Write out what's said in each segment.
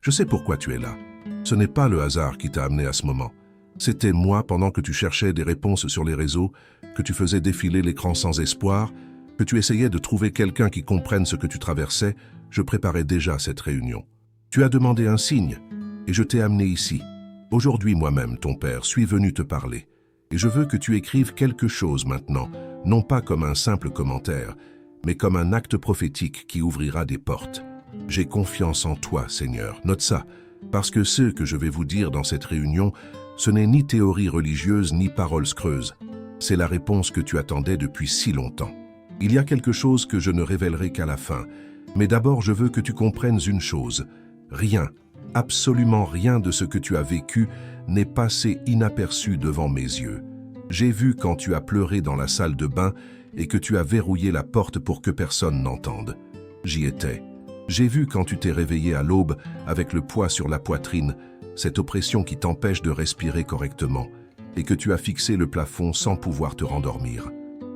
Je sais pourquoi tu es là. Ce n'est pas le hasard qui t'a amené à ce moment. C'était moi pendant que tu cherchais des réponses sur les réseaux, que tu faisais défiler l'écran sans espoir, que tu essayais de trouver quelqu'un qui comprenne ce que tu traversais. Je préparais déjà cette réunion. Tu as demandé un signe et je t'ai amené ici. Aujourd'hui moi-même, ton père, suis venu te parler. Et je veux que tu écrives quelque chose maintenant, non pas comme un simple commentaire, mais comme un acte prophétique qui ouvrira des portes. J'ai confiance en toi, Seigneur. Note ça, parce que ce que je vais vous dire dans cette réunion, ce n'est ni théorie religieuse ni paroles creuses. C'est la réponse que tu attendais depuis si longtemps. Il y a quelque chose que je ne révélerai qu'à la fin, mais d'abord je veux que tu comprennes une chose. Rien, absolument rien de ce que tu as vécu n'est passé inaperçu devant mes yeux. J'ai vu quand tu as pleuré dans la salle de bain et que tu as verrouillé la porte pour que personne n'entende. J'y étais. J'ai vu quand tu t'es réveillé à l'aube avec le poids sur la poitrine, cette oppression qui t'empêche de respirer correctement, et que tu as fixé le plafond sans pouvoir te rendormir.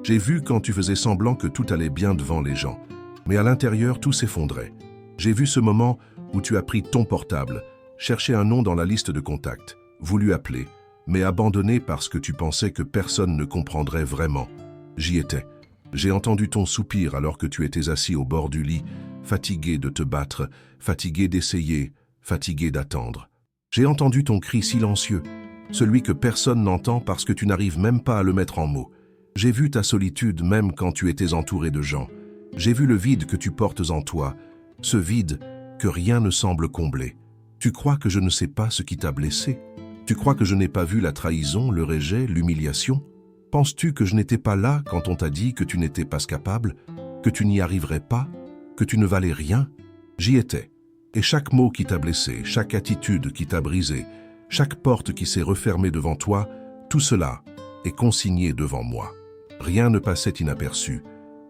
J'ai vu quand tu faisais semblant que tout allait bien devant les gens, mais à l'intérieur tout s'effondrait. J'ai vu ce moment où tu as pris ton portable, cherché un nom dans la liste de contacts, voulu appeler, mais abandonné parce que tu pensais que personne ne comprendrait vraiment. J'y étais. J'ai entendu ton soupir alors que tu étais assis au bord du lit, fatigué de te battre, fatigué d'essayer, fatigué d'attendre. J'ai entendu ton cri silencieux, celui que personne n'entend parce que tu n'arrives même pas à le mettre en mots. J'ai vu ta solitude même quand tu étais entouré de gens. J'ai vu le vide que tu portes en toi, ce vide que rien ne semble combler. Tu crois que je ne sais pas ce qui t'a blessé? Tu crois que je n'ai pas vu la trahison, le rejet, l'humiliation? Penses-tu que je n'étais pas là quand on t'a dit que tu n'étais pas capable, que tu n'y arriverais pas, que tu ne valais rien? J'y étais. Et chaque mot qui t'a blessé, chaque attitude qui t'a brisé, chaque porte qui s'est refermée devant toi, tout cela est consigné devant moi. Rien ne passait inaperçu,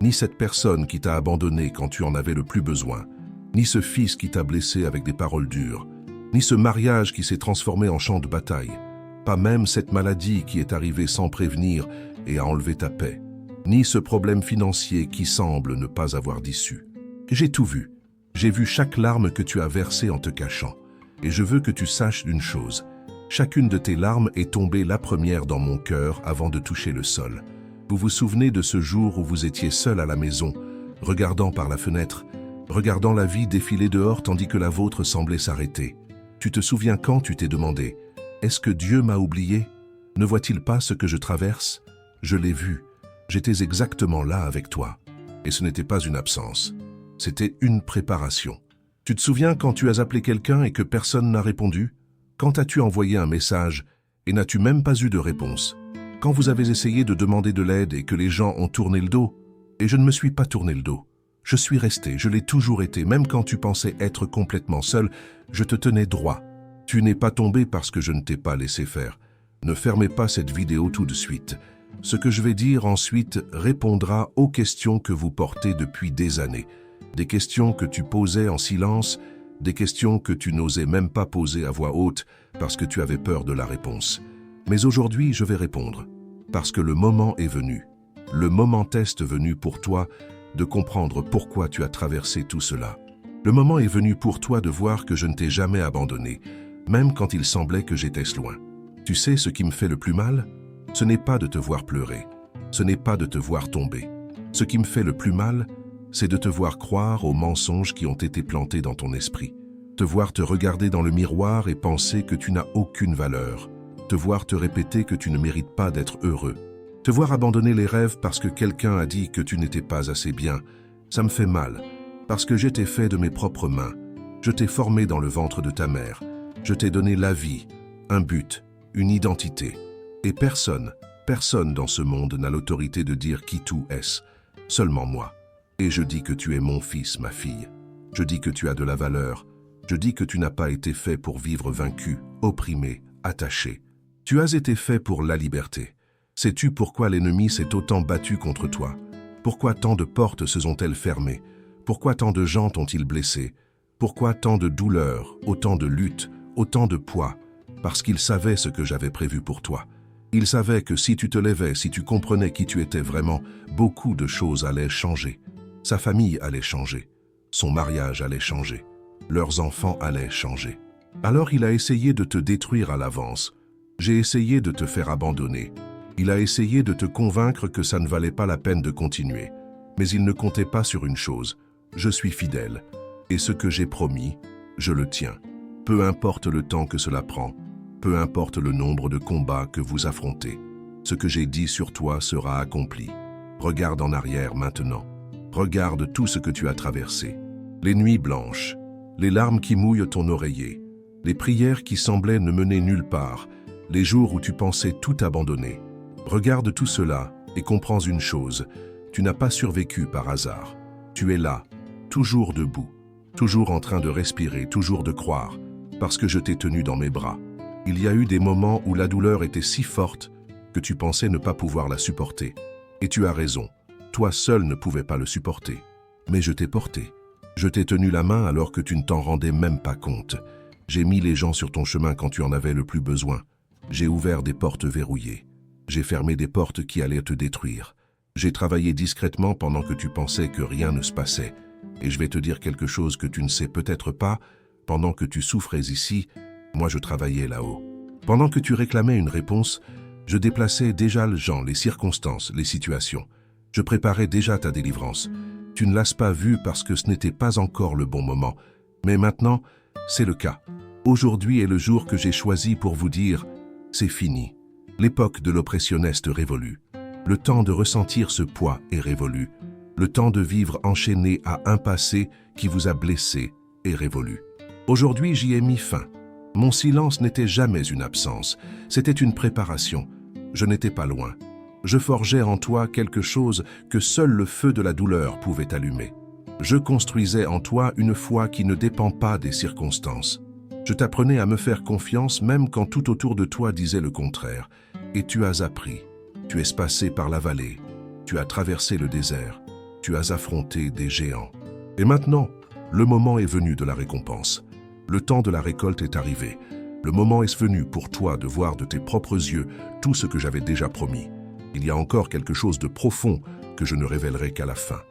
ni cette personne qui t'a abandonné quand tu en avais le plus besoin, ni ce fils qui t'a blessé avec des paroles dures, ni ce mariage qui s'est transformé en champ de bataille, pas même cette maladie qui est arrivée sans prévenir et a enlevé ta paix, ni ce problème financier qui semble ne pas avoir d'issue. J'ai tout vu. J'ai vu chaque larme que tu as versée en te cachant. Et je veux que tu saches une chose. Chacune de tes larmes est tombée la première dans mon cœur avant de toucher le sol. Vous vous souvenez de ce jour où vous étiez seul à la maison, regardant par la fenêtre, regardant la vie défiler dehors tandis que la vôtre semblait s'arrêter. Tu te souviens quand tu t'es demandé « Est-ce que Dieu m'a oublié? Ne voit-il pas ce que je traverse? Je l'ai vu. J'étais exactement là avec toi. » Et ce n'était pas une absence. C'était une préparation. Tu te souviens quand tu as appelé quelqu'un et que personne n'a répondu? Quand as-tu envoyé un message et n'as-tu même pas eu de réponse? Quand vous avez essayé de demander de l'aide et que les gens ont tourné le dos? Et je ne me suis pas tourné le dos. Je suis resté, je l'ai toujours été, même quand tu pensais être complètement seul, je te tenais droit. Tu n'es pas tombé parce que je ne t'ai pas laissé faire. Ne fermez pas cette vidéo tout de suite. Ce que je vais dire ensuite répondra aux questions que vous portez depuis des années. Des questions que tu posais en silence, des questions que tu n'osais même pas poser à voix haute parce que tu avais peur de la réponse. Mais aujourd'hui, je vais répondre, parce que le moment est venu. Le moment est venu pour toi de comprendre pourquoi tu as traversé tout cela. Le moment est venu pour toi de voir que je ne t'ai jamais abandonné, même quand il semblait que j'étais loin. Tu sais ce qui me fait le plus mal? Ce n'est pas de te voir pleurer, ce n'est pas de te voir tomber. Ce qui me fait le plus mal, c'est de te voir croire aux mensonges qui ont été plantés dans ton esprit. Te voir te regarder dans le miroir et penser que tu n'as aucune valeur. Te voir te répéter que tu ne mérites pas d'être heureux. Te voir abandonner les rêves parce que quelqu'un a dit que tu n'étais pas assez bien. Ça me fait mal, parce que je t'ai fait de mes propres mains. Je t'ai formé dans le ventre de ta mère. Je t'ai donné la vie, un but, une identité. Et personne dans ce monde n'a l'autorité de dire qui tout est. Seulement moi. Et je dis que tu es mon fils, ma fille. Je dis que tu as de la valeur. Je dis que tu n'as pas été fait pour vivre vaincu, opprimé, attaché. Tu as été fait pour la liberté. Sais-tu pourquoi l'ennemi s'est autant battu contre toi? Pourquoi tant de portes se sont-elles fermées? Pourquoi tant de gens t'ont-ils blessé? Pourquoi tant de douleurs, autant de luttes, autant de poids? Parce qu'il savait ce que j'avais prévu pour toi. Il savait que si tu te levais, si tu comprenais qui tu étais vraiment, beaucoup de choses allaient changer. Sa famille allait changer. Son mariage allait changer. leurs enfants allaient changer. Alors il a essayé de te détruire à l'avance. J'ai essayé de te faire abandonner. Il a essayé de te convaincre que ça ne valait pas la peine de continuer. Mais il ne comptait pas sur une chose. Je suis fidèle. Et ce que j'ai promis, je le tiens. Peu importe le temps que cela prend, peu importe le nombre de combats que vous affrontez, ce que j'ai dit sur toi sera accompli. Regarde en arrière maintenant. Regarde tout ce que tu as traversé. Les nuits blanches, les larmes qui mouillent ton oreiller, les prières qui semblaient ne mener nulle part, les jours où tu pensais tout abandonner. Regarde tout cela et comprends une chose, tu n'as pas survécu par hasard. Tu es là, toujours debout, toujours en train de respirer, toujours de croire, parce que je t'ai tenu dans mes bras. Il y a eu des moments où la douleur était si forte que tu pensais ne pas pouvoir la supporter. Et tu as raison, toi seul ne pouvais pas le supporter. Mais je t'ai porté. Je t'ai tenu la main alors que tu ne t'en rendais même pas compte. J'ai mis les gens sur ton chemin quand tu en avais le plus besoin. J'ai ouvert des portes verrouillées. J'ai fermé des portes qui allaient te détruire. J'ai travaillé discrètement pendant que tu pensais que rien ne se passait. Et je vais te dire quelque chose que tu ne sais peut-être pas. Pendant que tu souffrais ici, moi je travaillais là-haut. Pendant que tu réclamais une réponse, je déplaçais déjà les gens, les circonstances, les situations. Je préparais déjà ta délivrance. Tu ne l'as pas vu parce que ce n'était pas encore le bon moment. Mais maintenant, c'est le cas. Aujourd'hui est le jour que j'ai choisi pour vous dire « c'est fini ». L'époque de l'oppressionniste révolue. Le temps de ressentir ce poids est révolu. Le temps de vivre enchaîné à un passé qui vous a blessé est révolu. Aujourd'hui, j'y ai mis fin. Mon silence n'était jamais une absence, c'était une préparation. Je n'étais pas loin. Je forgeais en toi quelque chose que seul le feu de la douleur pouvait allumer. Je construisais en toi une foi qui ne dépend pas des circonstances. Je t'apprenais à me faire confiance même quand tout autour de toi disait le contraire. Et tu as appris. Tu es passé par la vallée. Tu as traversé le désert. Tu as affronté des géants. Et maintenant, le moment est venu de la récompense. Le temps de la récolte est arrivé. Le moment est venu pour toi de voir de tes propres yeux tout ce que j'avais déjà promis. Il y a encore quelque chose de profond que je ne révélerai qu'à la fin.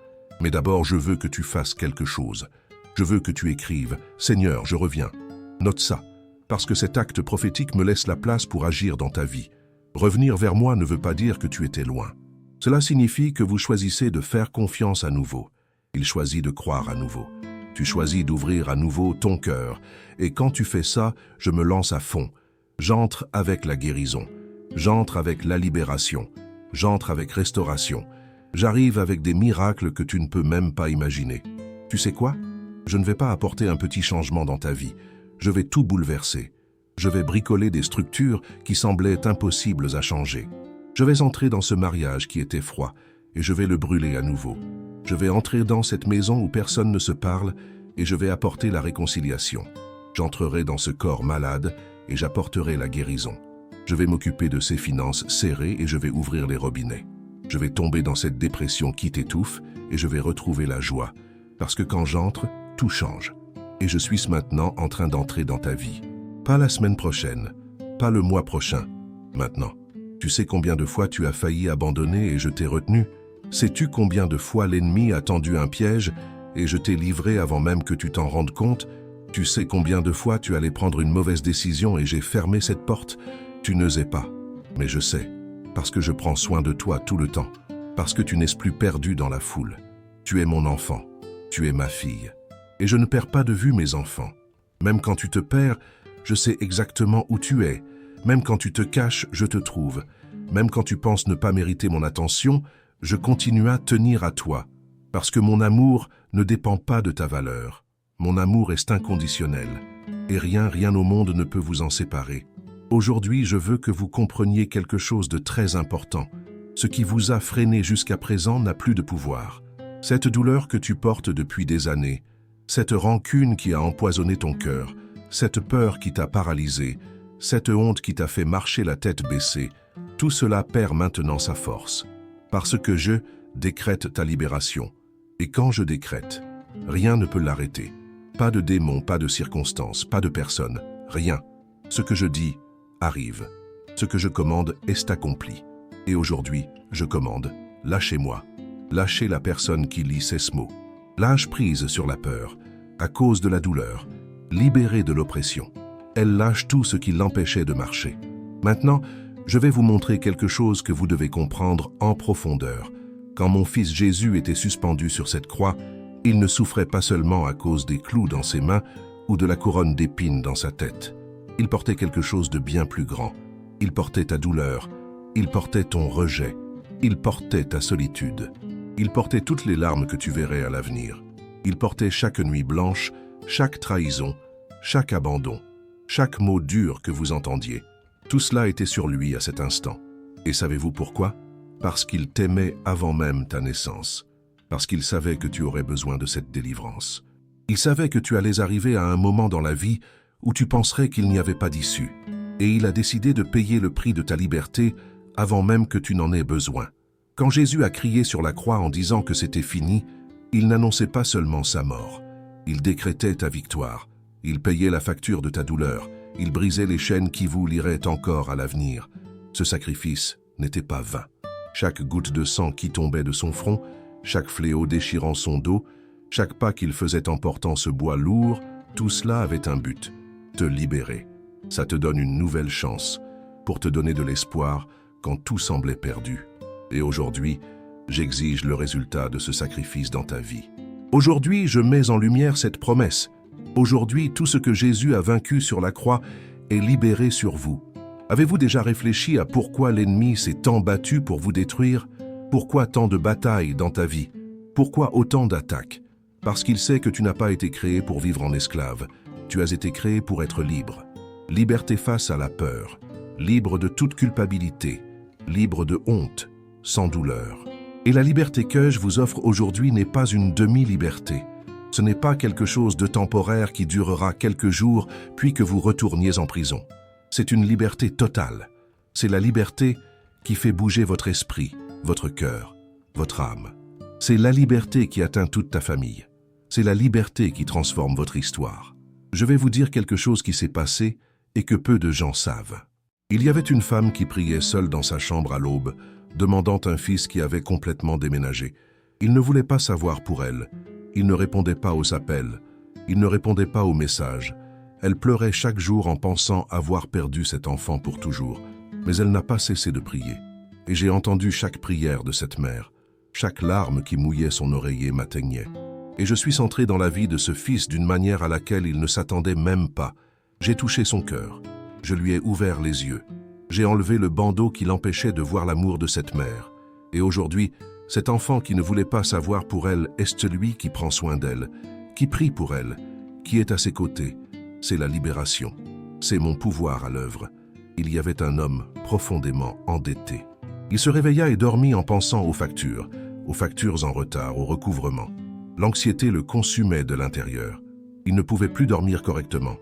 Mais d'abord, je veux que tu fasses quelque chose. Je veux que tu écrives « Seigneur, je reviens ». Note ça, parce que cet acte prophétique me laisse la place pour agir dans ta vie. Revenir vers moi ne veut pas dire que tu étais loin. Cela signifie que vous choisissez de faire confiance à nouveau. Il choisit de croire à nouveau. Tu choisis d'ouvrir à nouveau ton cœur. Et quand tu fais ça, je me lance à fond. J'entre avec la guérison. J'entre avec la libération. J'entre avec restauration. J'arrive avec des miracles que tu ne peux même pas imaginer. Tu sais quoi? Je ne vais pas apporter un petit changement dans ta vie. Je vais tout bouleverser. Je vais bricoler des structures qui semblaient impossibles à changer. Je vais entrer dans ce mariage qui était froid et je vais le brûler à nouveau. Je vais entrer dans cette maison où personne ne se parle et je vais apporter la réconciliation. J'entrerai dans ce corps malade et j'apporterai la guérison. Je vais m'occuper de ces finances serrées et je vais ouvrir les robinets. Je vais tomber dans cette dépression qui t'étouffe et je vais retrouver la joie. Parce que quand j'entre, tout change. Et je suis maintenant en train d'entrer dans ta vie. Pas la semaine prochaine, pas le mois prochain, maintenant. Tu sais combien de fois tu as failli abandonner et je t'ai retenu? Sais-tu combien de fois l'ennemi a tendu un piège et je t'ai livré avant même que tu t'en rendes compte? Tu sais combien de fois tu allais prendre une mauvaise décision et j'ai fermé cette porte? Tu n'osais pas, mais je sais, parce que je prends soin de toi tout le temps, parce que tu n'es plus perdu dans la foule. Tu es mon enfant, tu es ma fille. Et je ne perds pas de vue mes enfants. Même quand tu te perds, je sais exactement où tu es. Même quand tu te caches, je te trouve. Même quand tu penses ne pas mériter mon attention, je continue à tenir à toi. Parce que mon amour ne dépend pas de ta valeur. Mon amour est inconditionnel. Et rien au monde ne peut vous en séparer. Aujourd'hui, je veux que vous compreniez quelque chose de très important. Ce qui vous a freiné jusqu'à présent n'a plus de pouvoir. Cette douleur que tu portes depuis des années, cette rancune qui a empoisonné ton cœur, cette peur qui t'a paralysé, cette honte qui t'a fait marcher la tête baissée, tout cela perd maintenant sa force. Parce que je décrète ta libération. Et quand je décrète, rien ne peut l'arrêter. Pas de démon, pas de circonstance, pas de personne, rien. Ce que je dis arrive. Ce que je commande est accompli. Et aujourd'hui, je commande, lâchez-moi. Lâchez la personne qui lit ces mots. Lâche prise sur la peur. à cause de la douleur, libérée de l'oppression. Elle lâche tout ce qui l'empêchait de marcher. Maintenant, je vais vous montrer quelque chose que vous devez comprendre en profondeur. Quand mon fils Jésus était suspendu sur cette croix, il ne souffrait pas seulement à cause des clous dans ses mains ou de la couronne d'épines dans sa tête. Il portait quelque chose de bien plus grand. Il portait ta douleur, il portait ton rejet, il portait ta solitude. Il portait toutes les larmes que tu verrais à l'avenir. Il portait chaque nuit blanche, chaque trahison, chaque abandon, chaque mot dur que vous entendiez. Tout cela était sur lui à cet instant. Et savez-vous pourquoi? Parce qu'il t'aimait avant même ta naissance. Parce qu'il savait que tu aurais besoin de cette délivrance. Il savait que tu allais arriver à un moment dans la vie où tu penserais qu'il n'y avait pas d'issue. Et il a décidé de payer le prix de ta liberté avant même que tu n'en aies besoin. Quand Jésus a crié sur la croix en disant que c'était fini, il n'annonçait pas seulement sa mort. Il décrétait ta victoire. Il payait la facture de ta douleur. Il brisait les chaînes qui vous lieraient encore à l'avenir. Ce sacrifice n'était pas vain. Chaque goutte de sang qui tombait de son front, chaque fléau déchirant son dos, chaque pas qu'il faisait en portant ce bois lourd, tout cela avait un but, te libérer. Ça te donne une nouvelle chance, pour te donner de l'espoir quand tout semblait perdu. Et aujourd'hui, j'exige le résultat de ce sacrifice dans ta vie. Aujourd'hui, je mets en lumière cette promesse. Aujourd'hui, tout ce que Jésus a vaincu sur la croix est libéré sur vous. Avez-vous déjà réfléchi à pourquoi l'ennemi s'est tant battu pour vous détruire? Pourquoi tant de batailles dans ta vie? Pourquoi autant d'attaques? Parce qu'il sait que tu n'as pas été créé pour vivre en esclave. Tu as été créé pour être libre. Liberté face à la peur. Libre de toute culpabilité. Libre de honte. Sans douleur. Et la liberté que je vous offre aujourd'hui n'est pas une demi-liberté. Ce n'est pas quelque chose de temporaire qui durera quelques jours puis que vous retourniez en prison. C'est une liberté totale. C'est la liberté qui fait bouger votre esprit, votre cœur, votre âme. C'est la liberté qui atteint toute ta famille. C'est la liberté qui transforme votre histoire. Je vais vous dire quelque chose qui s'est passé et que peu de gens savent. Il y avait une femme qui priait seule dans sa chambre à l'aube, demandant un fils qui avait complètement déménagé. Il ne voulait pas savoir pour elle. Il ne répondait pas aux appels. Il ne répondait pas aux messages. Elle pleurait chaque jour en pensant avoir perdu cet enfant pour toujours. Mais elle n'a pas cessé de prier. Et j'ai entendu chaque prière de cette mère. Chaque larme qui mouillait son oreiller m'atteignait. Et je suis entré dans la vie de ce fils d'une manière à laquelle il ne s'attendait même pas. J'ai touché son cœur. Je lui ai ouvert les yeux. J'ai enlevé le bandeau qui l'empêchait de voir l'amour de cette mère. Et aujourd'hui, cet enfant qui ne voulait pas savoir pour elle est celui qui prend soin d'elle, qui prie pour elle, qui est à ses côtés. C'est la libération. C'est mon pouvoir à l'œuvre. Il y avait un homme profondément endetté. Il se réveilla et dormit en pensant aux factures en retard, au recouvrement. L'anxiété le consumait de l'intérieur. Il ne pouvait plus dormir correctement.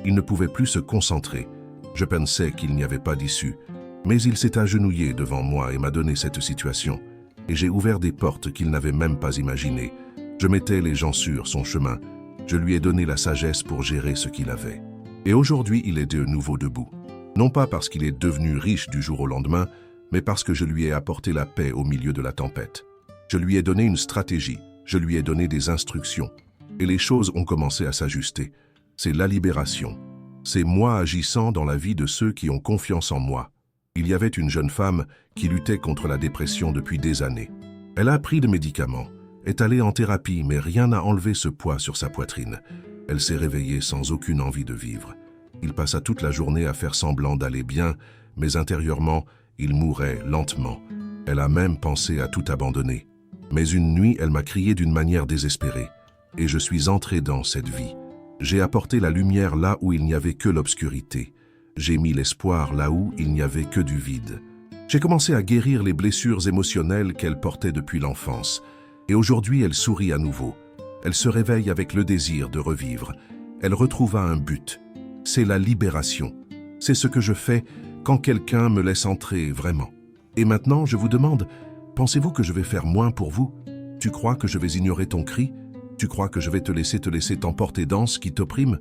Il ne pouvait plus se concentrer. Je pensais qu'il n'y avait pas d'issue. Mais il s'est agenouillé devant moi et m'a donné cette situation. Et j'ai ouvert des portes qu'il n'avait même pas imaginées. Je mettais les gens sur son chemin. Je lui ai donné la sagesse pour gérer ce qu'il avait. Et aujourd'hui, il est de nouveau debout. Non pas parce qu'il est devenu riche du jour au lendemain, mais parce que je lui ai apporté la paix au milieu de la tempête. Je lui ai donné une stratégie, je lui ai donné des instructions. Et les choses ont commencé à s'ajuster. C'est la libération. C'est moi agissant dans la vie de ceux qui ont confiance en moi. Il y avait une jeune femme qui luttait contre la dépression depuis des années. Elle a pris des médicaments, est allée en thérapie, mais rien n'a enlevé ce poids sur sa poitrine. Elle s'est réveillée sans aucune envie de vivre. Il passa toute la journée à faire semblant d'aller bien, mais intérieurement, il mourait lentement. Elle a même pensé à tout abandonner. Mais une nuit, elle m'a crié d'une manière désespérée. Et je suis entré dans cette vie. J'ai apporté la lumière là où il n'y avait que l'obscurité. J'ai mis l'espoir là où il n'y avait que du vide. J'ai commencé à guérir les blessures émotionnelles qu'elle portait depuis l'enfance. Et aujourd'hui, elle sourit à nouveau. Elle se réveille avec le désir de revivre. Elle retrouva un but. C'est la libération. C'est ce que je fais quand quelqu'un me laisse entrer vraiment. Et maintenant, je vous demande, pensez-vous que je vais faire moins pour vous? Tu crois que je vais ignorer ton cri? Tu crois que je vais te laisser t'emporter dans ce qui t'opprime?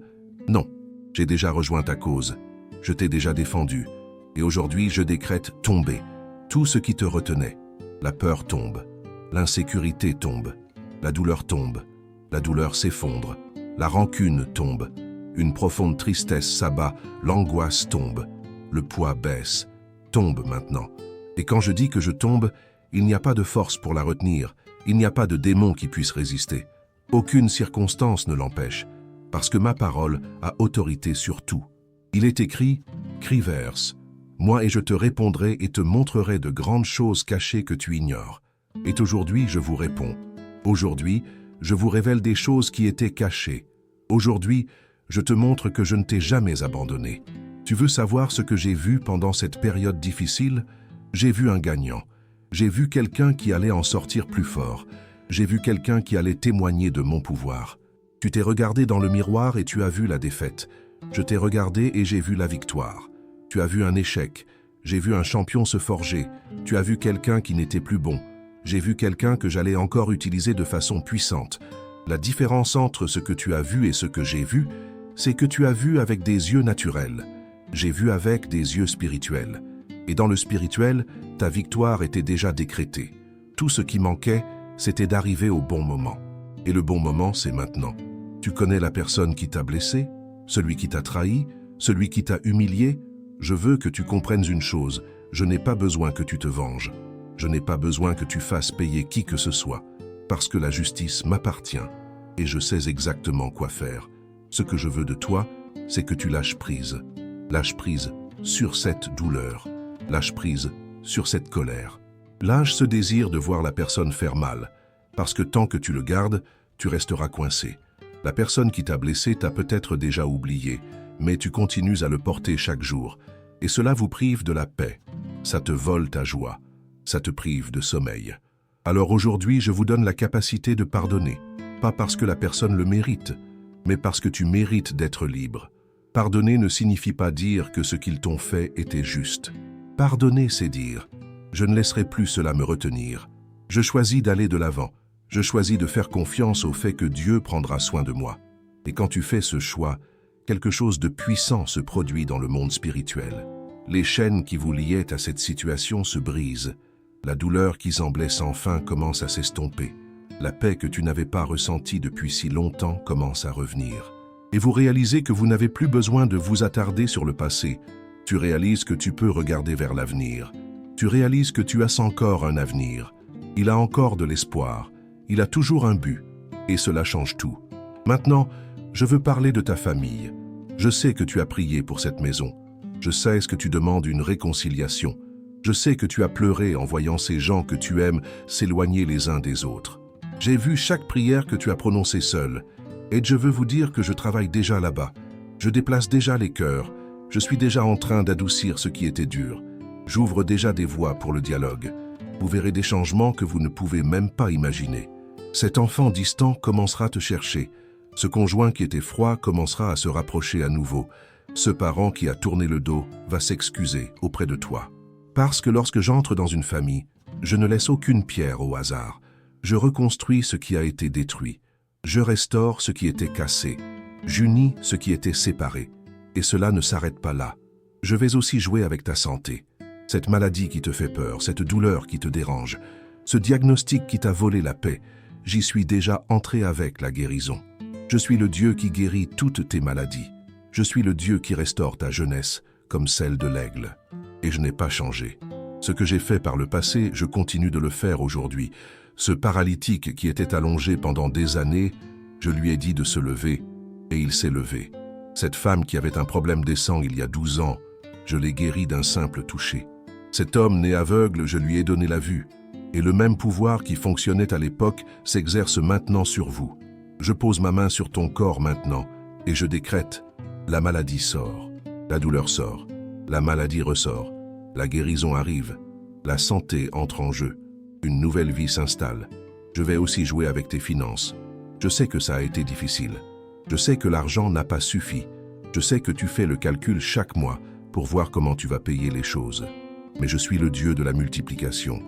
Non, j'ai déjà rejoint ta cause. Je t'ai déjà défendu. Et aujourd'hui, je décrète tomber. Tout ce qui te retenait. La peur tombe. L'insécurité tombe. La douleur tombe. La douleur s'effondre. La rancune tombe. Une profonde tristesse s'abat, l'angoisse tombe. Le poids baisse. Tombe maintenant. Et quand je dis que je tombe, il n'y a pas de force pour la retenir, il n'y a pas de démon qui puisse résister. Aucune circonstance ne l'empêche, parce que ma parole a autorité sur tout. Il est écrit, crie verse. Moi et je te répondrai et te montrerai de grandes choses cachées que tu ignores. Et aujourd'hui, je vous réponds. Aujourd'hui, je vous révèle des choses qui étaient cachées. Aujourd'hui, je te montre que je ne t'ai jamais abandonné. Tu veux savoir ce que j'ai vu pendant cette période difficile? J'ai vu un gagnant. J'ai vu quelqu'un qui allait en sortir plus fort. J'ai vu quelqu'un qui allait témoigner de mon pouvoir. Tu t'es regardé dans le miroir et tu as vu la défaite. Je t'ai regardé et j'ai vu la victoire. Tu as vu un échec. J'ai vu un champion se forger. Tu as vu quelqu'un qui n'était plus bon. J'ai vu quelqu'un que j'allais encore utiliser de façon puissante. La différence entre ce que tu as vu et ce que j'ai vu, c'est que tu as vu avec des yeux naturels. J'ai vu avec des yeux spirituels. Et dans le spirituel, ta victoire était déjà décrétée. Tout ce qui manquait, c'était d'arriver au bon moment. Et le bon moment, c'est maintenant. Tu connais la personne qui t'a blessé, celui qui t'a trahi, celui qui t'a humilié. Je veux que tu comprennes une chose, je n'ai pas besoin que tu te venges. Je n'ai pas besoin que tu fasses payer qui que ce soit, parce que la justice m'appartient et je sais exactement quoi faire. Ce que je veux de toi, c'est que tu lâches prise. Lâche prise sur cette douleur. Lâche prise sur cette colère. Lâche ce désir de voir la personne faire mal, parce que tant que tu le gardes, tu resteras coincé. La personne qui t'a blessé t'a peut-être déjà oublié, mais tu continues à le porter chaque jour, et cela vous prive de la paix. Ça te vole ta joie, ça te prive de sommeil. Alors aujourd'hui, je vous donne la capacité de pardonner, pas parce que la personne le mérite, mais parce que tu mérites d'être libre. Pardonner ne signifie pas dire que ce qu'ils t'ont fait était juste. Pardonner, c'est dire « Je ne laisserai plus cela me retenir. Je choisis d'aller de l'avant. Je choisis de faire confiance au fait que Dieu prendra soin de moi. » Et quand tu fais ce choix, quelque chose de puissant se produit dans le monde spirituel. Les chaînes qui vous liaient à cette situation se brisent. La douleur qui semblait sans fin commence à s'estomper. La paix que tu n'avais pas ressentie depuis si longtemps commence à revenir. Et vous réalisez que vous n'avez plus besoin de vous attarder sur le passé. Tu réalises que tu peux regarder vers l'avenir. Tu réalises que tu as encore un avenir. Il a encore de l'espoir. Il a toujours un but. Et cela change tout. Maintenant, je veux parler de ta famille. Je sais que tu as prié pour cette maison. Je sais que tu demandes une réconciliation. Je sais que tu as pleuré en voyant ces gens que tu aimes s'éloigner les uns des autres. J'ai vu chaque prière que tu as prononcée seule. Et je veux vous dire que je travaille déjà là-bas. Je déplace déjà les cœurs. Je suis déjà en train d'adoucir ce qui était dur. J'ouvre déjà des voies pour le dialogue. Vous verrez des changements que vous ne pouvez même pas imaginer. Cet enfant distant commencera à te chercher. Ce conjoint qui était froid commencera à se rapprocher à nouveau. Ce parent qui a tourné le dos va s'excuser auprès de toi. Parce que lorsque j'entre dans une famille, je ne laisse aucune pierre au hasard. Je reconstruis ce qui a été détruit. Je restaure ce qui était cassé. J'unis ce qui était séparé. Et cela ne s'arrête pas là. Je vais aussi jouer avec ta santé. Cette maladie qui te fait peur, cette douleur qui te dérange, ce diagnostic qui t'a volé la paix, j'y suis déjà entré avec la guérison. Je suis le Dieu qui guérit toutes tes maladies. Je suis le Dieu qui restaure ta jeunesse, comme celle de l'aigle. Et je n'ai pas changé. Ce que j'ai fait par le passé, je continue de le faire aujourd'hui. Ce paralytique qui était allongé pendant des années, je lui ai dit de se lever, et il s'est levé. Cette femme qui avait un problème des sangs il y a 12 ans, je l'ai guérie d'un simple toucher. Cet homme né aveugle, je lui ai donné la vue. Et le même pouvoir qui fonctionnait à l'époque s'exerce maintenant sur vous. Je pose ma main sur ton corps maintenant, et je décrète, la maladie sort, la douleur sort, la maladie ressort, la guérison arrive, la santé entre en jeu, une nouvelle vie s'installe. Je vais aussi jouer avec tes finances. Je sais que ça a été difficile. Je sais que l'argent n'a pas suffi. Je sais que tu fais le calcul chaque mois pour voir comment tu vas payer les choses. Mais je suis le Dieu de la multiplication.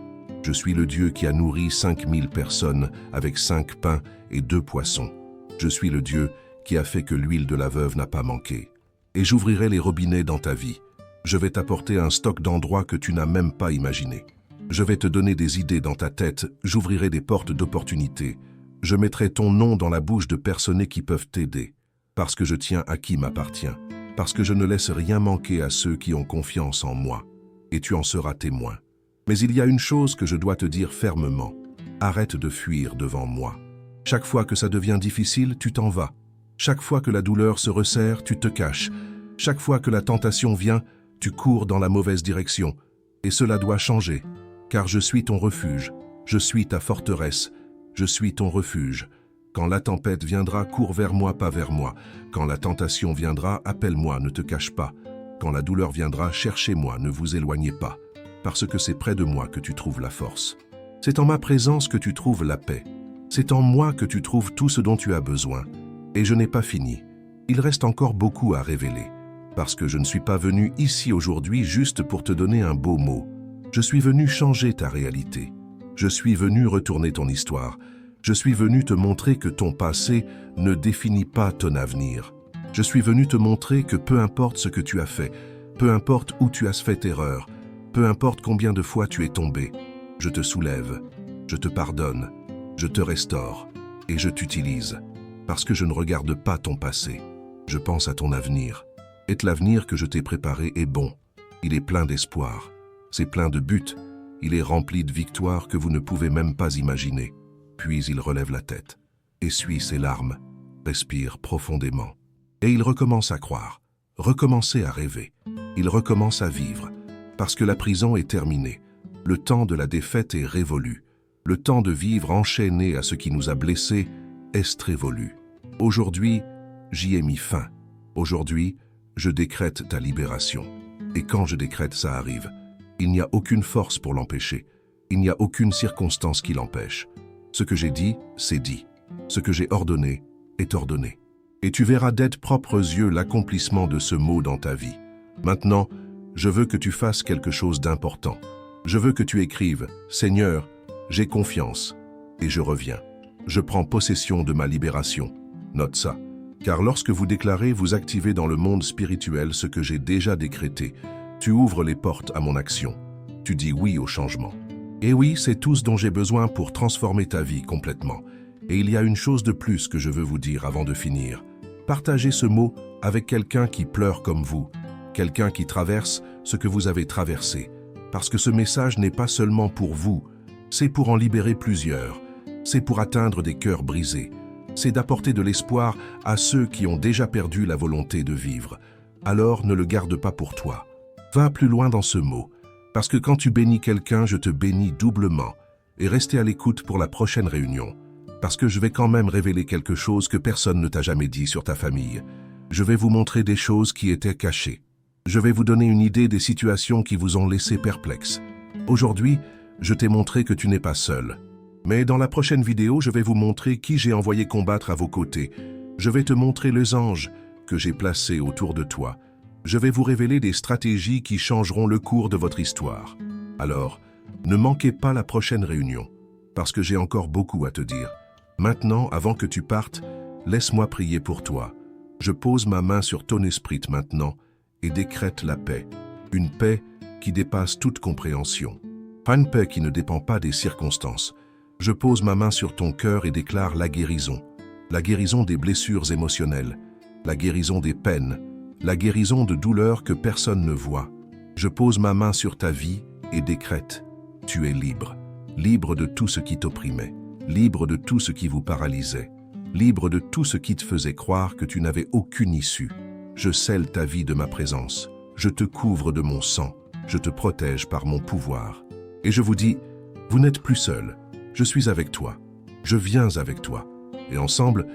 Je suis le Dieu qui a nourri 5000 personnes avec 5 pains et 2 poissons. Je suis le Dieu qui a fait que l'huile de la veuve n'a pas manqué. Et j'ouvrirai les robinets dans ta vie. Je vais t'apporter un stock d'endroits que tu n'as même pas imaginé. Je vais te donner des idées dans ta tête, j'ouvrirai des portes d'opportunités. Je mettrai ton nom dans la bouche de personnes qui peuvent t'aider, parce que je tiens à qui m'appartient, parce que je ne laisse rien manquer à ceux qui ont confiance en moi, et tu en seras témoin. Mais il y a une chose que je dois te dire fermement. Arrête de fuir devant moi. Chaque fois que ça devient difficile, tu t'en vas. Chaque fois que la douleur se resserre, tu te caches. Chaque fois que la tentation vient, tu cours dans la mauvaise direction. Et cela doit changer, car je suis ton refuge, je suis ta forteresse, je suis ton refuge. Quand la tempête viendra, cours vers moi, pas vers moi. Quand la tentation viendra, appelle-moi, ne te cache pas. Quand la douleur viendra, cherchez-moi, ne vous éloignez pas. Parce que c'est près de moi que tu trouves la force. C'est en ma présence que tu trouves la paix. C'est en moi que tu trouves tout ce dont tu as besoin. Et je n'ai pas fini. Il reste encore beaucoup à révéler. Parce que je ne suis pas venu ici aujourd'hui juste pour te donner un beau mot. Je suis venu changer ta réalité. Je suis venu retourner ton histoire. Je suis venu te montrer que ton passé ne définit pas ton avenir. Je suis venu te montrer que peu importe ce que tu as fait, peu importe où tu as fait erreur, peu importe combien de fois tu es tombé, je te soulève, je te pardonne, je te restaure et je t'utilise. Parce que je ne regarde pas ton passé, je pense à ton avenir. Et l'avenir que je t'ai préparé est bon. Il est plein d'espoir. C'est plein de buts. Il est rempli de victoires que vous ne pouvez même pas imaginer. Puis il relève la tête, essuie ses larmes, respire profondément. Et il recommence à croire, recommencer à rêver. Il recommence à vivre, parce que la prison est terminée. Le temps de la défaite est révolu. Le temps de vivre enchaîné à ce qui nous a blessés est révolu. Aujourd'hui, j'y ai mis fin. Aujourd'hui, je décrète ta libération. Et quand je décrète, ça arrive. Il n'y a aucune force pour l'empêcher. Il n'y a aucune circonstance qui l'empêche. Ce que j'ai dit, c'est dit. Ce que j'ai ordonné est ordonné. Et tu verras de tes propres yeux l'accomplissement de ce mot dans ta vie. Maintenant, je veux que tu fasses quelque chose d'important. Je veux que tu écrives « Seigneur, j'ai confiance et je reviens. Je prends possession de ma libération. » Note ça. Car lorsque vous déclarez, vous activez dans le monde spirituel ce que j'ai déjà décrété. Tu ouvres les portes à mon action. Tu dis oui au changement. Et oui, c'est tout ce dont j'ai besoin pour transformer ta vie complètement. Et il y a une chose de plus que je veux vous dire avant de finir. Partagez ce mot avec quelqu'un qui pleure comme vous, quelqu'un qui traverse ce que vous avez traversé. Parce que ce message n'est pas seulement pour vous, c'est pour en libérer plusieurs. C'est pour atteindre des cœurs brisés. C'est d'apporter de l'espoir à ceux qui ont déjà perdu la volonté de vivre. Alors ne le garde pas pour toi. Va plus loin dans ce mot. Parce que quand tu bénis quelqu'un, je te bénis doublement. Et restez à l'écoute pour la prochaine réunion. Parce que je vais quand même révéler quelque chose que personne ne t'a jamais dit sur ta famille. Je vais vous montrer des choses qui étaient cachées. Je vais vous donner une idée des situations qui vous ont laissé perplexe. Aujourd'hui, je t'ai montré que tu n'es pas seul. Mais dans la prochaine vidéo, je vais vous montrer qui j'ai envoyé combattre à vos côtés. Je vais te montrer les anges que j'ai placés autour de toi. Je vais vous révéler des stratégies qui changeront le cours de votre histoire. Alors, ne manquez pas la prochaine réunion, parce que j'ai encore beaucoup à te dire. Maintenant, avant que tu partes, laisse-moi prier pour toi. Je pose ma main sur ton esprit maintenant et décrète la paix. Une paix qui dépasse toute compréhension. Pas une paix qui ne dépend pas des circonstances. Je pose ma main sur ton cœur et déclare la guérison des blessures émotionnelles, la guérison des peines, la guérison de douleurs que personne ne voit. Je pose ma main sur ta vie et décrète, tu es libre, libre de tout ce qui t'opprimait, libre de tout ce qui vous paralysait, libre de tout ce qui te faisait croire que tu n'avais aucune issue. Je scelle ta vie de ma présence, je te couvre de mon sang, je te protège par mon pouvoir. Et je vous dis, vous n'êtes plus seul. Je suis avec toi, je viens avec toi, et ensemble,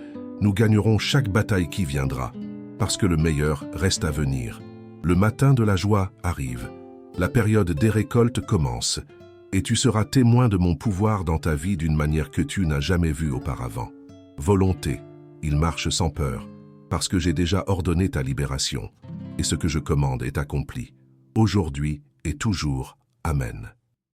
nous gagnerons chaque bataille qui viendra, parce que le meilleur reste à venir. Le matin de la joie arrive, la période des récoltes commence, et tu seras témoin de mon pouvoir dans ta vie d'une manière que tu n'as jamais vue auparavant. Volonté, il marche sans peur, parce que j'ai déjà ordonné ta libération, et ce que je commande est accompli, aujourd'hui et toujours. Amen.